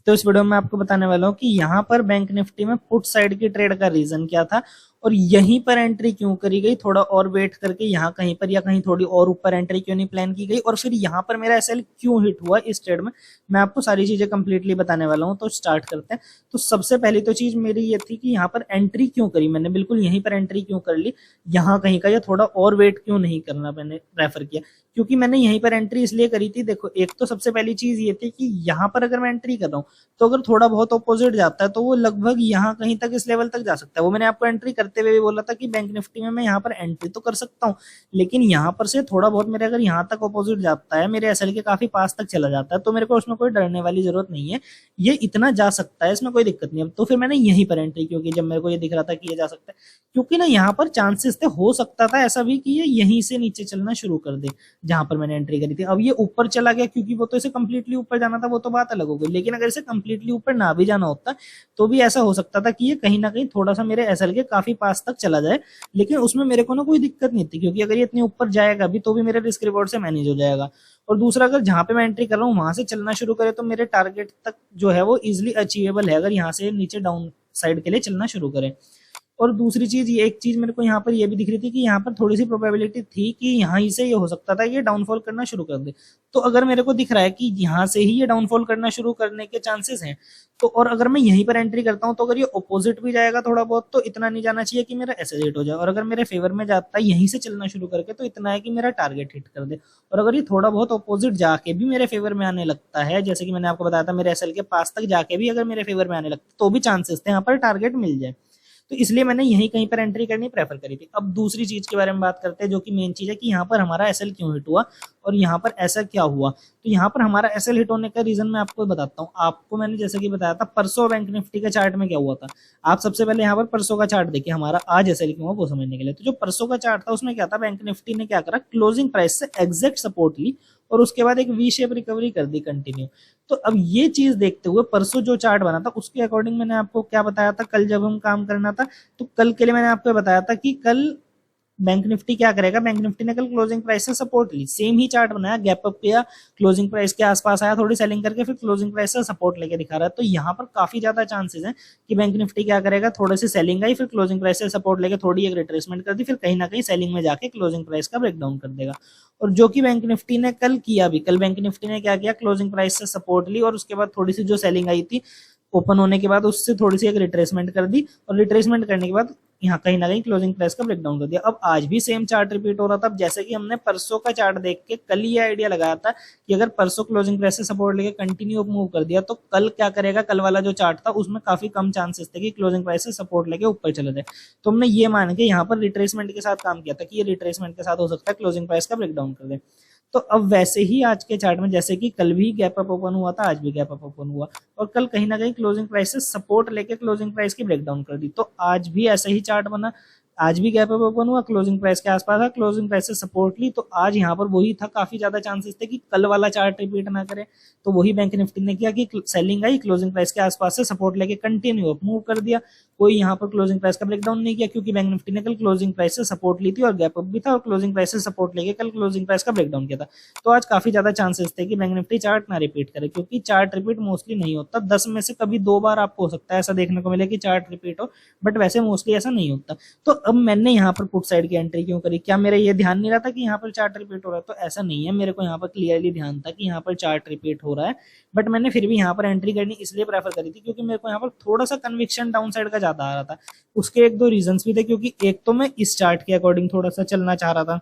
तो इस वीडियो में आपको बताने वाला हूँ कि यहाँ पर बैंक निफ्टी में पुट साइड की ट्रेड का रीजन क्या था और यहीं पर एंट्री क्यों करी गई, थोड़ा और वेट करके यहाँ कहीं पर या कहीं थोड़ी और ऊपर एंट्री क्यों नहीं प्लान की गई, और फिर यहाँ पर मेरा एसएल क्यों हिट हुआ इस ट्रेड में। मैं आपको सारी चीजें कंप्लीटली बताने वाला हूँ, तो स्टार्ट करते हैं। तो सबसे पहली तो चीज मेरी ये थी कि यहाँ पर एंट्री क्यों करी मैंने, बिल्कुल यहीं पर एंट्री क्यों कर ली, यहाँ कहीं का या थोड़ा और वेट क्यों नहीं करना मैंने रेफर किया, क्योंकि मैंने यहीं पर एंट्री इसलिए करी थी। देखो, एक तो सबसे पहली चीज ये थी कि यहाँ पर अगर मैं एंट्री कर रहा हूँ तो अगर थोड़ा बहुत ऑपोजिट जाता है तो वो लगभग यहाँ कहीं तक इस लेवल तक जा सकता है। वो मैंने आपको एंट्री करते हुए भी बोला था कि बैंक निफ्टी में मैं यहाँ पर एंट्री तो कर सकता हूँ, लेकिन यहाँ पर से थोड़ा बहुत मेरे अगर यहाँ तक ऑपोजिट जाता है, मेरे एसएल के काफी पास तक चला जाता है, तो मेरे को उसमें कोई डरने वाली जरूरत नहीं है, ये इतना जा सकता है, इसमें कोई दिक्कत नहीं है। तो फिर मैंने यहीं पर एंट्री क्यों की जब मेरे को ये दिख रहा था कि ये जा सकता है, क्योंकि ना यहाँ पर चांसेस थे, हो सकता था ऐसा भी कि ये यहीं से नीचे चलना शुरू कर दे जहां पर मैंने एंट्री करी थी। अब ये ऊपर चला गया क्योंकि वो तो इसे कंप्लीटली ऊपर जाना था, वो तो बात अलग हो गई, लेकिन अगर इसे कंप्लीटली ऊपर ना भी जाना होता तो भी ऐसा हो सकता था कि ये कहीं ना कहीं थोड़ा सा मेरे एसएल के काफी पास तक चला जाए, लेकिन उसमें मेरे को ना कोई दिक्कत नहीं थी, क्योंकि अगर ये इतने ऊपर जाएगा भी तो भी मेरे रिस्क रिवॉर्ड से मैनेज हो जाएगा। और दूसरा, अगर जहां पे मैं एंट्री कर रहा हूँ वहां से चलना शुरू करे तो मेरे टारगेट तक जो है वो इजिली अचीवेबल है, अगर यहाँ से नीचे डाउन साइड के लिए चलना शुरू करें। और दूसरी चीज, ये एक चीज मेरे को यहाँ पर ये भी दिख रही थी कि यहाँ पर थोड़ी सी प्रोबेबिलिटी थी कि यहाँ से ये हो सकता था ये डाउनफॉल करना शुरू कर दे। तो अगर मेरे को दिख रहा है कि यहाँ से ही ये डाउनफॉल करना शुरू करने के चांसेस हैं, तो और अगर मैं यहीं पर एंट्री करता हूँ तो अगर ये अपोजिट भी जाएगा थोड़ा बहुत तो इतना नहीं जाना चाहिए कि मेरा एसएल हिट हो जाए, और अगर मेरे फेवर में जाता है यहीं से चलना शुरू करके तो इतना है कि मेरा टारगेट हिट कर दे। और अगर ये थोड़ा बहुत अपोजिट जाके भी मेरे फेवर में आने लगता है, जैसे कि मैंने आपको बताया था मेरे एसएल के पास तक जाके भी अगर मेरे फेवर में आने लगता है तो भी चांसेस थे यहाँ पर टारगेट मिल जाए, तो इसलिए मैंने यहीं कहीं पर एंट्री करनी प्रेफर करी थी। अब दूसरी चीज के बारे में बात करते हैं जो कि मेन चीज है कि यहाँ पर हमारा एसएल क्यों हिट हुआ और यहाँ पर ऐसा क्या हुआ। तो यहाँ पर हमारा एसएल हिट होने का रीजन मैं आपको बताता हूँ। आपको मैंने जैसे कि बताया था परसों बैंक निफ्टी के चार्ट में क्या हुआ था, आप सबसे पहले यहाँ पर परसों का चार्ट देखिए हमारा आज एसएल क्यों हुआ वो समझने के लिए। तो जो परसों का चार्ट था उसमें क्या था, बैंक निफ्टी ने क्या करा, क्लोजिंग प्राइस से एग्जैक्ट सपोर्ट ली और उसके बाद एक वी शेप रिकवरी कर दी कंटिन्यू। तो अब ये चीज देखते हुए परसों जो चार्ट बना था उसके अकॉर्डिंग मैंने आपको क्या बताया था, कल जब हम काम करना था तो कल के लिए मैंने आपको बताया था कि कल बैंक निफ्टी क्या करेगा। बैंक निफ्टी ने कल क्लोजिंग प्राइस से सपोर्ट ली, सेम ही चार्ट बनाया, गैप अप किया, क्लोजिंग प्राइस के आसपास आया, थोड़ी सेलिंग करके फिर क्लोजिंग प्राइस से सपोर्ट लेके दिखा रहा है। तो यहाँ पर काफी ज्यादा चांसेस हैं कि बैंक निफ्टी क्या करेगा, थोड़ी सी सेलिंग आई, फिर क्लोजिंग प्राइस से सपोर्ट लेके थोड़ी एक रिट्रेसमेंट कर दी, फिर कहीं ना कहीं सेलिंग में जाके क्लोजिंग प्राइस का ब्रेकडाउन कर देगा। और जो कि बैंक निफ्टी ने कल किया भी, कल बैंक निफ्टी ने क्या किया, क्लोजिंग प्राइस से सपोर्ट ली और उसके बाद थोड़ी सी जो सेलिंग आई थी ओपन होने के बाद उससे थोड़ी सी एक रिट्रेसमेंट कर दी, और रिट्रेसमेंट करने के बाद यहाँ कहीं ना कहीं क्लोजिंग प्राइस का ब्रेकडाउन कर दिया। अब आज भी सेम चार्ट रिपीट हो रहा था। अब जैसे कि हमने परसों का चार्ट देख के कल ये आइडिया लगाया था कि अगर परसों क्लोजिंग प्राइस से सपोर्ट लेके कंटिन्यू मूव कर दिया तो कल क्या करेगा, कल वाला जो चार्ट था उसमें काफी कम चांसेस थे कि क्लोजिंग प्राइस से सपोर्ट लेके ऊपर चले जाए। तो हमने ये मान के यहाँ पर रिट्रेसमेंट के साथ काम किया था कि ये रिट्रेसमेंट के साथ हो सकता है क्लोजिंग प्राइस का ब्रेकडाउन कर दे। तो अब वैसे ही आज के चार्ट में जैसे कि कल भी गैप अप ओपन हुआ था, आज भी गैप अप ओपन हुआ और कल कहीं ना कहीं क्लोजिंग प्राइस से सपोर्ट लेके क्लोजिंग प्राइस की ब्रेकडाउन कर दी। तो आज भी ऐसा ही चार्ट बना, आज भी गैप अप ओपन हुआ, क्लोजिंग प्राइस के आसपास था, क्लोजिंग प्राइस से सपोर्ट ली। तो आज यहाँ पर वही था, काफी ज्यादा चांसेस थे कि कल वाला चार्ट रिपीट ना करे। तो वही बैंक निफ्टी ने किया कि सेलिंग आई, क्लोजिंग प्राइस के आसपास से सपोर्ट लेके कंटिन्यू अप मूव कर दिया, कोई यहाँ पर क्लोजिंग प्राइस का ब्रेकडाउन नहीं किया, क्योंकि बैंक निफ्टी ने कल क्लोजिंग प्राइस से सपोर्ट ली थी और गैप अप भी था और क्लोजिंग प्राइस से सपोर्ट लेके कल क्लोजिंग प्राइस का ब्रेकडाउन किया था। तो आज काफी ज्यादा चांसेस थे कि बैंक निफ्टी चार्ट ना रिपीट करे, क्योंकि चार्ट रिपीट मोस्टली नहीं होता, 10 में से कभी 2 बार आपको हो सकता है ऐसा देखने को मिले कि चार्ट रिपीट हो, बट वैसे मोस्टली ऐसा नहीं होता। तो अब मैंने यहाँ पर पुट साइड की एंट्री क्यों करी, क्या मेरा ये ध्यान नहीं रहा था कि यहाँ पर चार्ट रिपीट हो रहा है? तो ऐसा नहीं है, मेरे को यहाँ पर क्लियरली ध्यान था कि यहाँ पर चार्ट रिपीट हो रहा है, बट मैंने फिर भी यहाँ पर एंट्री करनी इसलिए प्रेफर करी थी क्योंकि मेरे को यहाँ पर थोड़ा सा कन्विक्शन डाउन साइड का ज्यादा आ रहा था। उसके एक दो रीजंस भी थे, क्योंकि एक तो मैं इस चार्ट के अकॉर्डिंग थोड़ा सा चलना चाह रहा था,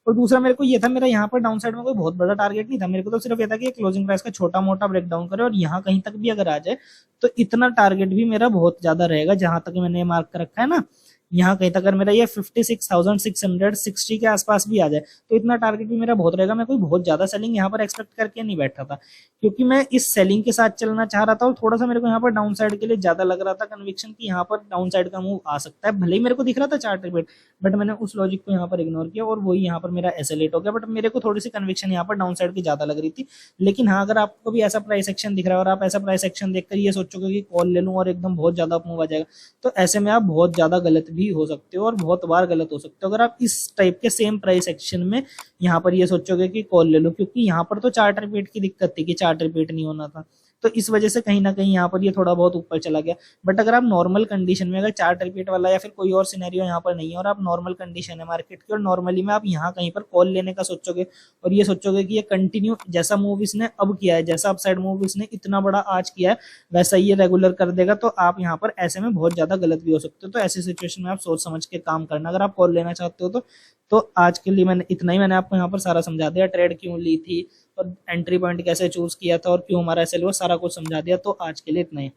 और दूसरा मेरे को ये था, मेरा यहाँ पर डाउन साइड में कोई बहुत बड़ा टारगेट नहीं था, मेरे को तो सिर्फ ये था कि क्लोजिंग प्राइस का छोटा मोटा ब्रेकडाउन करे और यहाँ कहीं तक भी अगर आ जाए तो इतना टारगेट भी मेरा बहुत ज्यादा रहेगा, जहां तक मैंने मार्क कर रखा है ना, यहाँ कहीं तक अगर मेरा ये 56,660 के आसपास भी आ जाए तो इतना टारगेट भी मेरा बहुत रहेगा। मैं कोई बहुत ज्यादा सेलिंग यहाँ पर एक्सपेक्ट करके नहीं बैठा था, क्योंकि मैं इस सेलिंग के साथ चलना चाह रहा था और थोड़ा सा मेरे को यहाँ पर डाउन साइड के लिए ज्यादा लग रहा था कन्विक्शन कि यहाँ पर डाउन साइड का मूव आ सकता है। भले ही मेरे को दिख रहा था चार्ट रिपीट, बट मैंने उस लॉजिक को यहाँ पर इग्नोर किया और वही यहाँ पर मेरा एसएलेट हो गया। बट मेरे को थोड़ी सी कन्विक्शन यहाँ पर डाउन साइड की ज्यादा लग रही थी। लेकिन हाँ, अगर आपको भी ऐसा प्राइस एक्शन दिख रहा है और आप ऐसा प्राइस एक्शन देखकर ये सोचोगे कि कॉल ले लूं और एकदम बहुत ज्यादा मूव आ जाएगा, तो ऐसे में आप बहुत ज्यादा गलत भी हो सकते हो और बहुत बार गलत हो सकते हो अगर आप इस टाइप के सेम प्राइस एक्शन में यहाँ पर ये सोचोगे कि कॉल ले लो, क्योंकि यहाँ पर तो चार्ट रिपीट की दिक्कत थी कि चार्ट रिपीट नहीं होना था। तो इस वजह से कहीं ना कहीं यहाँ पर ये थोड़ा बहुत ऊपर चला गया। बट अगर आप नॉर्मल कंडीशन में, अगर चार्ट रिपीट वाला या फिर कोई और सिनेरियो यहाँ पर नहीं है और आप नॉर्मल कंडीशन है मार्केट की और नॉर्मली में आप यहाँ कहीं पर कॉल लेने का सोचोगे और ये सोचोगे कि ये कंटिन्यू जैसा मूव इसने अब किया है, जैसा अपसाइड मूव इसने इतना बड़ा आज किया है, वैसा ही ये रेगुलर कर देगा, तो आप यहाँ पर ऐसे में बहुत ज्यादा गलत भी हो सकते हो। तो ऐसी सिचुएशन में आप सोच समझ के काम करना अगर आप कॉल लेना चाहते हो तो आज के लिए मैंने इतना ही, मैंने आपको यहाँ पर सारा समझा दिया, ट्रेड क्यों ली थी और एंट्री पॉइंट कैसे चूज किया था और क्यों हमारा ऐसे हुआ, सारा कुछ समझा दिया। तो आज के लिए इतना ही।